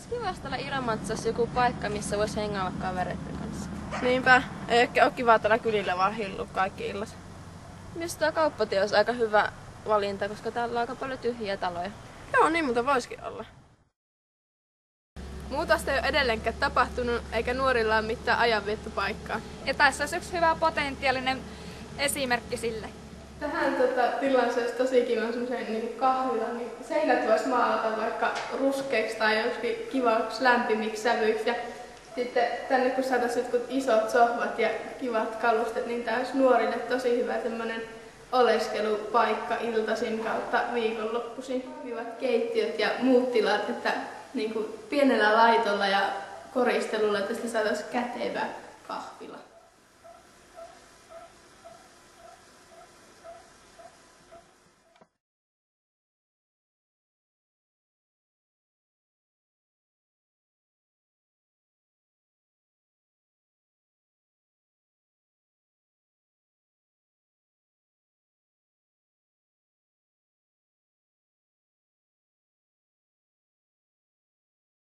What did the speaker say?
Olisi kiva, jos täällä Ilomantsissa joku paikka, missä voisi hengailla kavereiden kanssa. Niinpä, ei ole kiva täällä kylillä vaan hillu kaikki illat. Myös tämä kauppatie olisi aika hyvä valinta, koska täällä on aika paljon tyhjiä taloja. Joo, niin mutta voisikin olla. Muutosta ei ole edelleenkään tapahtunut, eikä nuorilla ole mitään ajanviettopaikkaa. Ja tässä olisi yksi hyvä potentiaalinen esimerkki sille. Tähän tilaan se olisi tosi kiva semmoisen niin kahvila, niin seinät voisi maalata vaikka ruskeiksi tai joskin kivaksi lämpimiksi sävyiksi. Ja sitten tänne kun saataisiin jotkut isot sohvat ja kivat kalustet, niin tämä olisi nuorille tosi hyvä semmoinen oleskelupaikka iltaisin kautta viikonloppuisin. Hyvät keittiöt ja muut tilat, että niin kuin pienellä laitolla ja koristelulla tästä saataisiin kätevä kahvila.